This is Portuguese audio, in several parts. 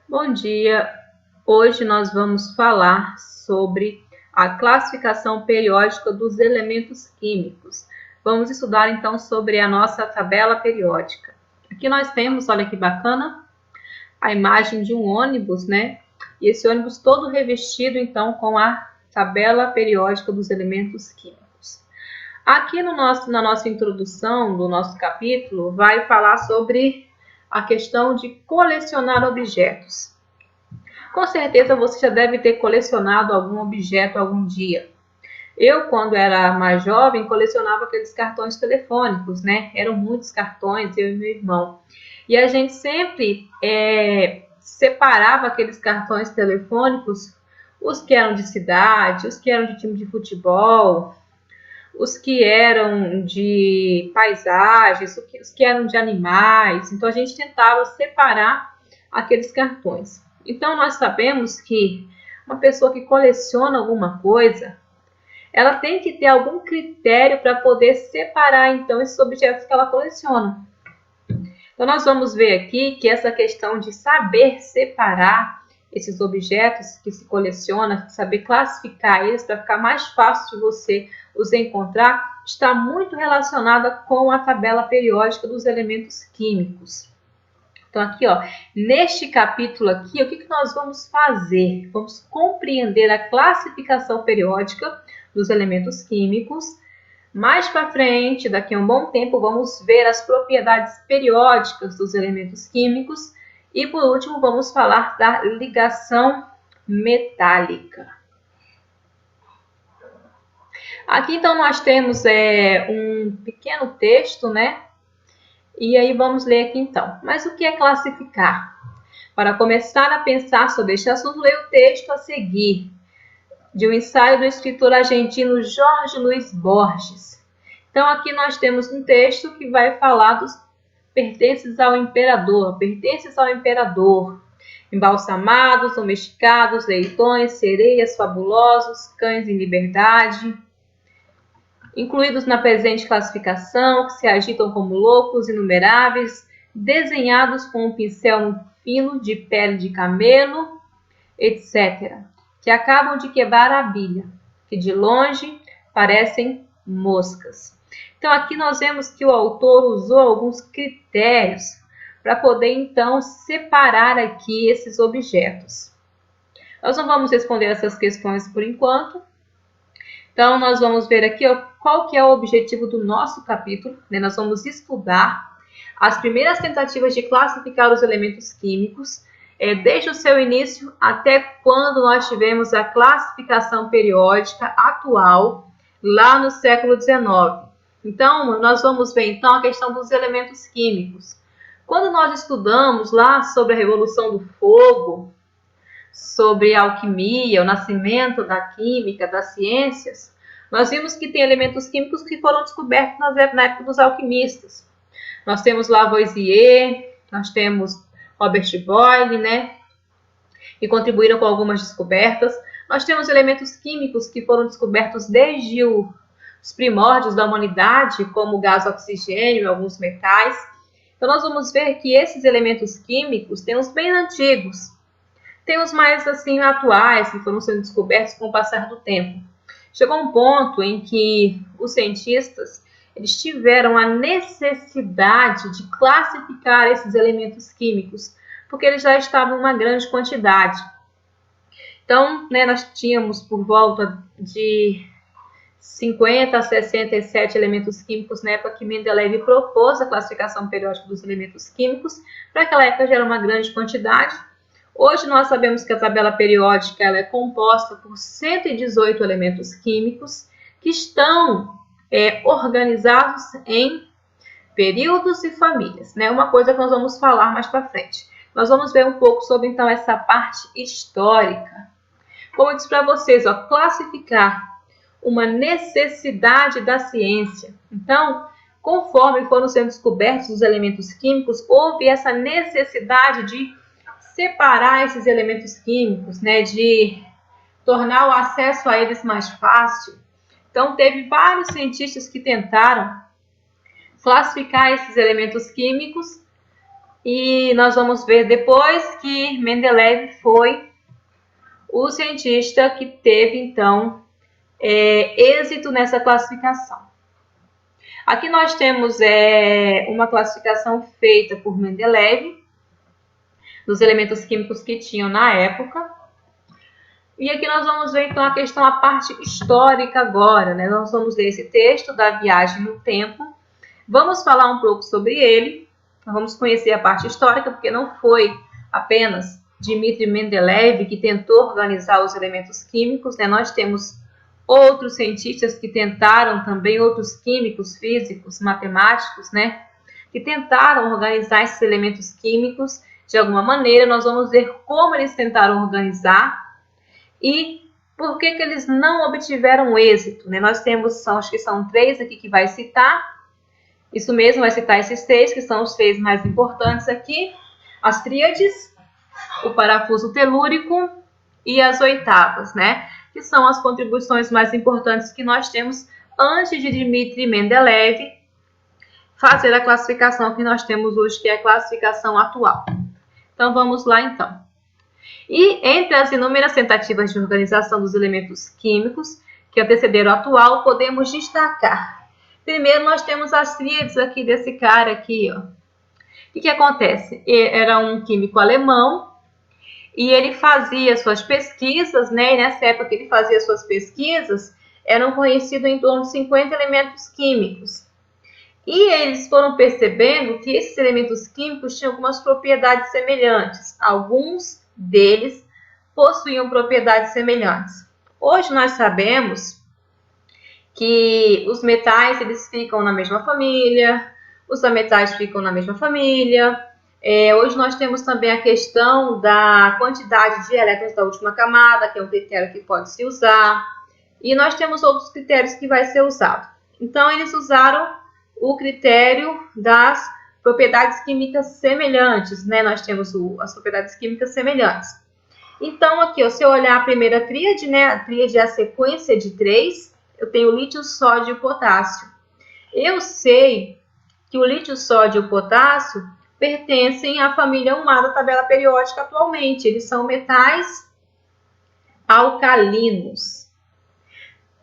Bom dia! Hoje nós vamos falar sobre a classificação periódica dos elementos químicos. Vamos estudar então sobre a nossa tabela periódica. Aqui nós temos, olha que bacana, a imagem de um ônibus, né? E esse ônibus todo revestido então com a tabela periódica dos elementos químicos. Aqui na nossa introdução do nosso capítulo vai falar sobre a questão de colecionar objetos. Com certeza você já deve ter colecionado algum objeto algum dia. Eu, quando era mais jovem, colecionava aqueles cartões telefônicos, né? Eram muitos cartões, eu e meu irmão. E a gente sempre separava aqueles cartões telefônicos, os que eram de cidade, os que eram de time de futebol, os que eram de paisagens, os que eram de animais. Então a gente tentava separar aqueles cartões. Então nós sabemos que uma pessoa que coleciona alguma coisa, ela tem que ter algum critério para poder separar então esses objetos que ela coleciona. Então nós vamos ver aqui que essa questão de saber separar esses objetos que se coleciona, saber classificar eles para ficar mais fácil de você os encontrar, está muito relacionada com a tabela periódica dos elementos químicos. Então aqui, ó, neste capítulo aqui, o que nós vamos fazer? Vamos compreender a classificação periódica dos elementos químicos. Mais para frente, daqui a um bom tempo, vamos ver as propriedades periódicas dos elementos químicos. E por último, vamos falar da ligação metálica. Aqui então nós temos um pequeno texto, né? E aí vamos ler aqui então. Mas o que é classificar? Para começar a pensar sobre este assunto, leia o texto a seguir, de um ensaio do escritor argentino Jorge Luis Borges. Então aqui nós temos um texto que vai falar dos pertences ao imperador, embalsamados, domesticados, leitões, sereias, fabulosos, cães em liberdade, incluídos na presente classificação, que se agitam como loucos inumeráveis, desenhados com um pincel fino de pele de camelo, etc., que acabam de quebrar a bilha, que de longe parecem moscas. Então aqui nós vemos que o autor usou alguns critérios para poder então separar aqui esses objetos. Nós não vamos responder essas questões por enquanto. Então nós vamos ver aqui qual que é o objetivo do nosso capítulo, né? Nós vamos estudar as primeiras tentativas de classificar os elementos químicos, desde o seu início até quando nós tivemos a classificação periódica atual, lá no século XIX. Então, nós vamos ver então a questão dos elementos químicos. Quando nós estudamos lá sobre a Revolução do Fogo, sobre a alquimia, o nascimento da química, das ciências, nós vimos que tem elementos químicos que foram descobertos na época dos alquimistas. Nós temos Lavoisier, nós temos Robert Boyle, né, que contribuíram com algumas descobertas. Nós temos elementos químicos que foram descobertos desde os primórdios da humanidade, como o gás oxigênio e alguns metais. Então nós vamos ver que esses elementos químicos tem os bem antigos, tem os mais assim atuais, que foram sendo descobertos com o passar do tempo. Chegou um ponto em que os cientistas eles tiveram a necessidade de classificar esses elementos químicos, porque eles já estavam em uma grande quantidade. Então, né, nós tínhamos por volta de 50 a 67 elementos químicos na época que Mendeleev propôs a classificação periódica dos elementos químicos. Para aquela época já era uma grande quantidade. Hoje nós sabemos que a tabela periódica ela é composta por 118 elementos químicos que estão organizados em períodos e famílias, né? Uma coisa que nós vamos falar mais para frente. Nós vamos ver um pouco sobre então essa parte histórica. Como eu disse para vocês, classificar uma necessidade da ciência. Então, conforme foram sendo descobertos os elementos químicos, houve essa necessidade de separar esses elementos químicos, né, de tornar o acesso a eles mais fácil. Então, teve vários cientistas que tentaram classificar esses elementos químicos E nós vamos ver depois que Mendeleev foi o cientista que teve, então, êxito nessa classificação. Aqui nós temos uma classificação feita por Mendeleev dos elementos químicos que tinham na época. E aqui nós vamos ver então a parte histórica agora, né? Nós vamos ler esse texto da viagem no tempo. Vamos falar um pouco sobre ele. Vamos conhecer a parte histórica, porque não foi apenas Dmitri Mendeleev que tentou organizar os elementos químicos, né? Nós temos outros cientistas que tentaram também, outros químicos, físicos, matemáticos, né? Que tentaram organizar esses elementos químicos de alguma maneira. Nós vamos ver como eles tentaram organizar e por que eles não obtiveram êxito, né? Nós temos, acho que são 3 aqui que vai citar. Isso mesmo, vai citar esses 3, que são os 3 mais importantes aqui. As tríades, o parafuso telúrico e as oitavas, né? Que são as contribuições mais importantes que nós temos antes de Dmitri Mendeleev fazer a classificação que nós temos hoje, que é a classificação atual. Então, vamos lá, então. E entre as inúmeras tentativas de organização dos elementos químicos que antecederam o atual, podemos destacar. Primeiro, nós temos as tríades aqui desse cara aqui, ó. O que acontece? Era um químico alemão e ele fazia suas pesquisas, né? E nessa época que ele fazia suas pesquisas, eram conhecidos em torno de 50 elementos químicos. E eles foram percebendo que esses elementos químicos tinham algumas propriedades semelhantes. Alguns deles possuíam propriedades semelhantes. Hoje nós sabemos que os metais eles ficam na mesma família, os ametais ficam na mesma família. Hoje nós temos também a questão da quantidade de elétrons da última camada, que é um critério que pode se usar. E nós temos outros critérios que vai ser usado. Então, eles usaram o critério das propriedades químicas semelhantes, né? Nós temos as propriedades químicas semelhantes. Então, aqui, se eu olhar a primeira tríade, né? A tríade é a sequência de 3. Eu tenho lítio, sódio e potássio. Eu sei que o lítio, sódio e o potássio pertencem à família 1A da tabela periódica atualmente. Eles são metais alcalinos.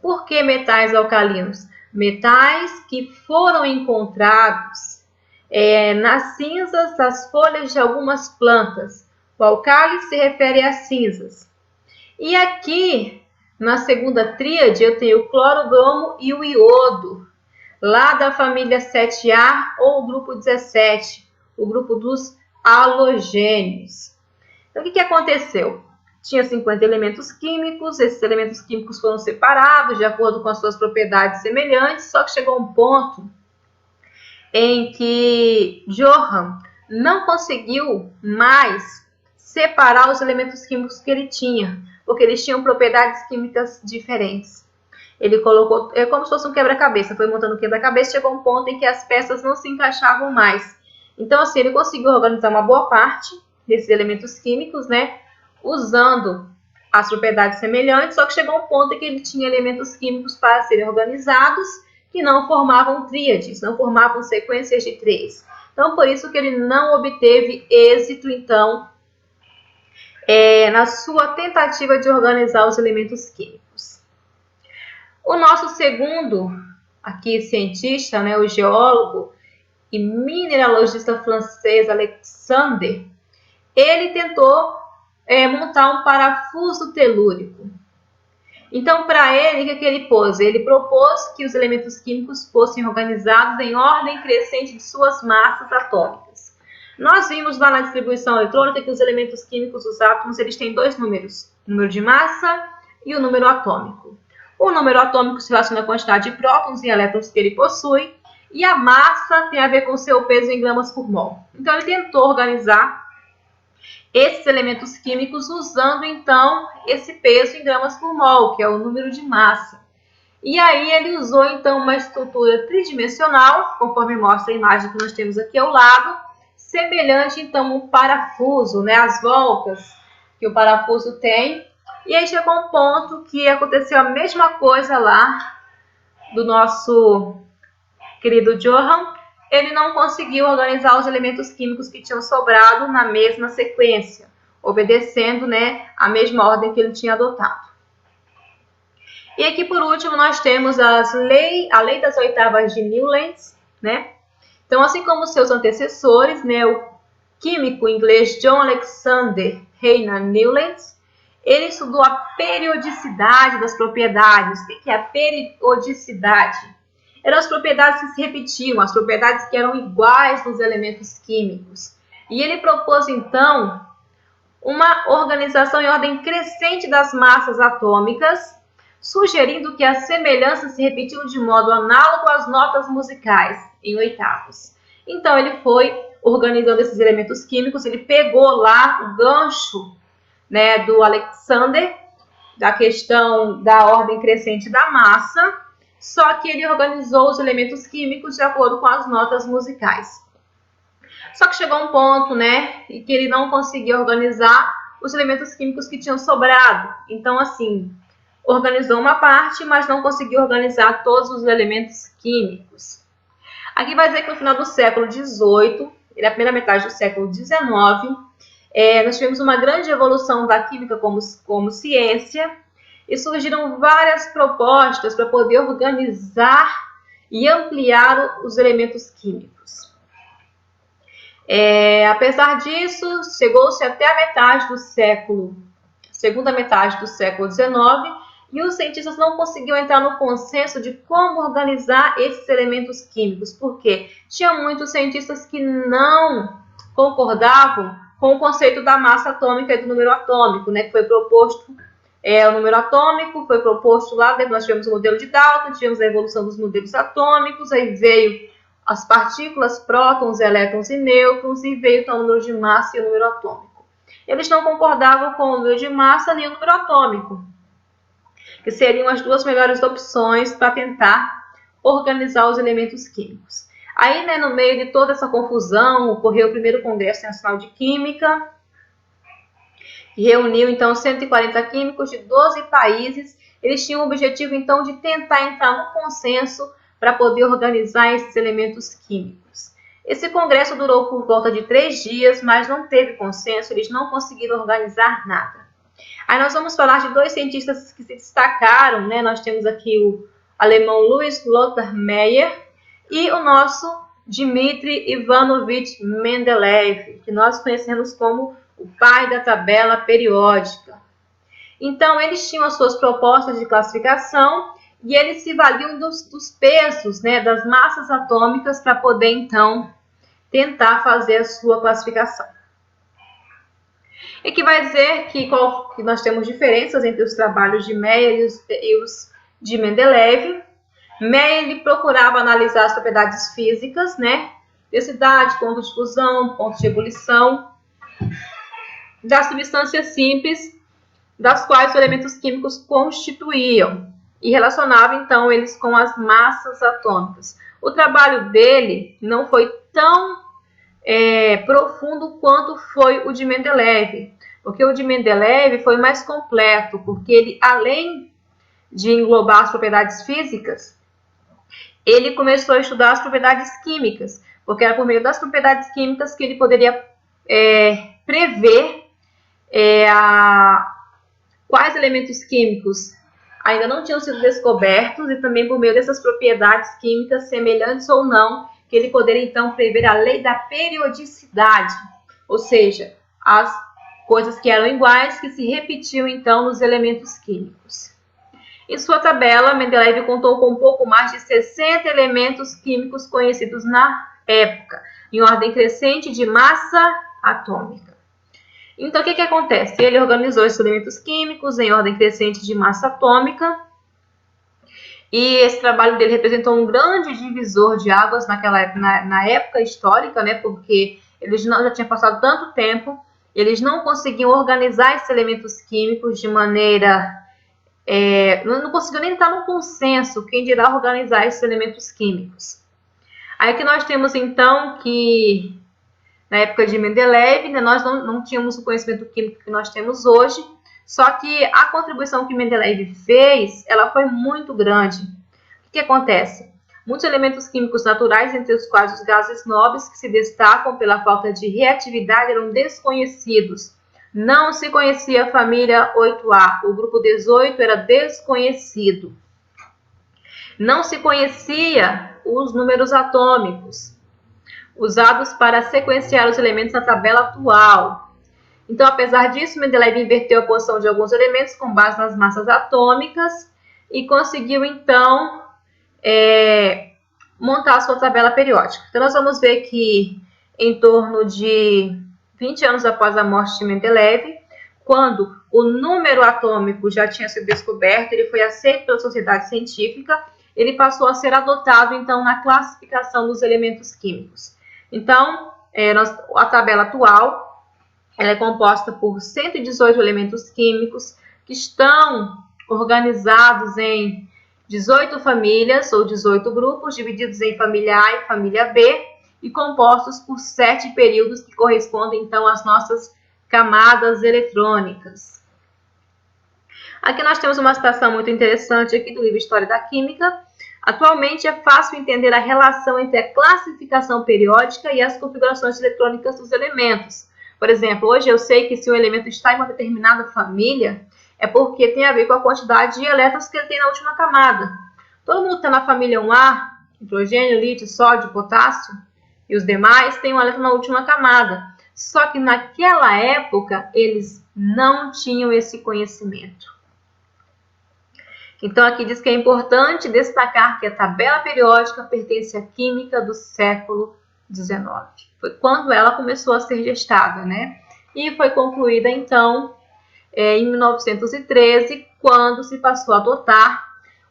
Por que metais alcalinos? Metais que foram encontrados nas cinzas das folhas de algumas plantas. O alcali se refere às cinzas. E aqui, na segunda tríade, eu tenho o cloro, bromo e o iodo, lá da família 7A ou grupo 17, o grupo dos halogênios. Então, o que aconteceu? Tinha 50 elementos químicos, esses elementos químicos foram separados de acordo com as suas propriedades semelhantes, só que chegou um ponto em que Johann não conseguiu mais separar os elementos químicos que ele tinha, porque eles tinham propriedades químicas diferentes. Ele colocou, é como se fosse um quebra-cabeça, foi montando um quebra-cabeça, chegou um ponto em que as peças não se encaixavam mais. Então, assim, ele conseguiu organizar uma boa parte desses elementos químicos, né? Usando as propriedades semelhantes, só que chegou um ponto em que ele tinha elementos químicos para serem organizados que não formavam tríades, não formavam sequências de 3. Então, por isso que ele não obteve êxito, então, na sua tentativa de organizar os elementos químicos. O nosso segundo aqui cientista, né, o geólogo e mineralogista francês Alexandre, ele tentou montar um parafuso telúrico. Então, para ele, o que ele pôs? Ele propôs que os elementos químicos fossem organizados em ordem crescente de suas massas atômicas. Nós vimos lá na distribuição eletrônica que os elementos químicos, os átomos, eles têm 2 números, o número de massa e o número atômico. O número atômico se relaciona à quantidade de prótons e elétrons que ele possui, e a massa tem a ver com o seu peso em gramas por mol. Então, ele tentou organizar esses elementos químicos usando, então, esse peso em gramas por mol, que é o número de massa. E aí ele usou, então, uma estrutura tridimensional, conforme mostra a imagem que nós temos aqui ao lado, semelhante, então, a um parafuso, né? As voltas que o parafuso tem. E aí chegou um ponto que aconteceu a mesma coisa lá do nosso querido Johann, ele não conseguiu organizar os elementos químicos que tinham sobrado na mesma sequência, obedecendo, né, a mesma ordem que ele tinha adotado. E aqui, por último, nós temos a lei das oitavas de Newlands, né? Então, assim como seus antecessores, né, o químico inglês John Alexander Reina Newlands, ele estudou a periodicidade das propriedades. O que é a periodicidade? Eram as propriedades que se repetiam, as propriedades que eram iguais nos elementos químicos. E ele propôs, então, uma organização em ordem crescente das massas atômicas, sugerindo que as semelhanças se repetiam de modo análogo às notas musicais, em oitavos. Então, ele foi organizando esses elementos químicos, ele pegou lá o gancho, né, do Alexander, da questão da ordem crescente da massa, só que ele organizou os elementos químicos de acordo com as notas musicais. Só que chegou um ponto, né, em que ele não conseguia organizar os elementos químicos que tinham sobrado. Então, assim, organizou uma parte, mas não conseguiu organizar todos os elementos químicos. Aqui vai dizer que no final do século XVIII, e na primeira metade do século XIX, nós tivemos uma grande evolução da química como ciência, e surgiram várias propostas para poder organizar e ampliar os elementos químicos. Apesar disso, chegou-se até a segunda metade do século XIX, e os cientistas não conseguiam entrar no consenso de como organizar esses elementos químicos, porque tinha muitos cientistas que não concordavam com o conceito da massa atômica e do número atômico, né, que foi proposto. O número atômico foi proposto lá, nós tivemos o modelo de Dalton, tivemos a evolução dos modelos atômicos, aí veio as partículas, prótons, elétrons e nêutrons, e veio então o número de massa e o número atômico. Eles não concordavam com o número de massa nem o número atômico, que seriam as duas melhores opções para tentar organizar os elementos químicos. Aí, né, no meio de toda essa confusão, ocorreu o primeiro Congresso Nacional de Química, que reuniu, então, 140 químicos de 12 países. Eles tinham o objetivo, então, de tentar entrar no consenso para poder organizar esses elementos químicos. Esse congresso durou por volta de 3 dias, mas não teve consenso, eles não conseguiram organizar nada. Aí nós vamos falar de 2 cientistas que se destacaram, né? Nós temos aqui o alemão Louis Lothar Meyer e o nosso Dmitri Ivanovich Mendeleev, que nós conhecemos como o pai da tabela periódica. Então, eles tinham as suas propostas de classificação e eles se valiam dos pesos, né, das massas atômicas para poder, então, tentar fazer a sua classificação. E que vai dizer que nós temos diferenças entre os trabalhos de Meyer e os de Mendeleev. Meyer ele procurava analisar as propriedades físicas, né, densidade, ponto de fusão, ponto de ebulição, das substâncias simples, das quais os elementos químicos constituíam, e relacionava, então, eles com as massas atômicas. O trabalho dele não foi tão profundo quanto foi o de Mendeleev, porque o de Mendeleev foi mais completo, porque ele, além de englobar as propriedades físicas, ele começou a estudar as propriedades químicas, porque era por meio das propriedades químicas que ele poderia prever quais elementos químicos ainda não tinham sido descobertos, e também por meio dessas propriedades químicas, semelhantes ou não, que ele poderia então prever a lei da periodicidade, ou seja, as coisas que eram iguais, que se repetiam então nos elementos químicos. Em sua tabela, Mendeleev contou com um pouco mais de 60 elementos químicos conhecidos na época, em ordem crescente de massa atômica. Então, o que acontece? Ele organizou esses elementos químicos em ordem crescente de massa atômica, e esse trabalho dele representou um grande divisor de águas na época histórica, né? Porque eles já tinham passado tanto tempo, eles não conseguiam organizar esses elementos químicos de maneira... não conseguiu nem estar no consenso, quem dirá organizar esses elementos químicos. Aí que nós temos, então, que na época de Mendeleev, né, nós não tínhamos o conhecimento químico que nós temos hoje, só que a contribuição que Mendeleev fez, ela foi muito grande. O que acontece? Muitos elementos químicos naturais, entre os quais os gases nobres, que se destacam pela falta de reatividade, eram desconhecidos. Não se conhecia a família 8A, o grupo 18 era desconhecido. Não se conhecia os números atômicos usados para sequenciar os elementos na tabela atual. Então, apesar disso, Mendeleev inverteu a posição de alguns elementos com base nas massas atômicas e conseguiu, então, montar a sua tabela periódica. Então, nós vamos ver que em torno de 20 anos após a morte de Mendeleev, quando o número atômico já tinha sido descoberto, ele foi aceito pela sociedade científica, ele passou a ser adotado, então, na classificação dos elementos químicos. Então, a tabela atual ela é composta por 118 elementos químicos que estão organizados em 18 famílias ou 18 grupos, divididos em família A e família B, e compostos por 7 períodos que correspondem, então, às nossas camadas eletrônicas. Aqui nós temos uma citação muito interessante aqui do livro História da Química. Atualmente é fácil entender a relação entre a classificação periódica e as configurações eletrônicas dos elementos. Por exemplo, hoje eu sei que se um elemento está em uma determinada família, é porque tem a ver com a quantidade de elétrons que ele tem na última camada. Todo mundo está na família 1A, hidrogênio, lítio, sódio, potássio, e os demais têm um elétron na última camada. Só que naquela época, eles não tinham esse conhecimento. Então, aqui diz que é importante destacar que a tabela periódica pertence à química do século XIX. Foi quando ela começou a ser gestada, né? E foi concluída, então, em 1913, quando se passou a adotar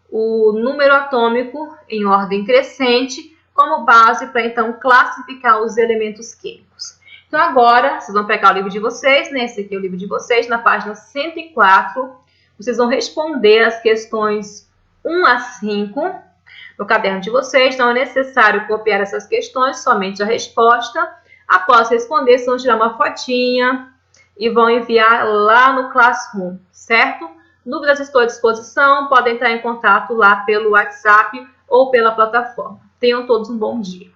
o número atômico em ordem crescente como base para, então, classificar os elementos químicos. Então, agora, vocês vão pegar o livro de vocês, né? Esse aqui é o livro de vocês, na página 104, vocês vão responder as questões 1 a 5 no caderno de vocês. Não é necessário copiar essas questões, somente a resposta. Após responder, vocês vão tirar uma fotinha e vão enviar lá no Classroom, certo? Dúvidas, estou à disposição. Podem entrar em contato lá pelo WhatsApp ou pela plataforma. Tenham todos um bom dia.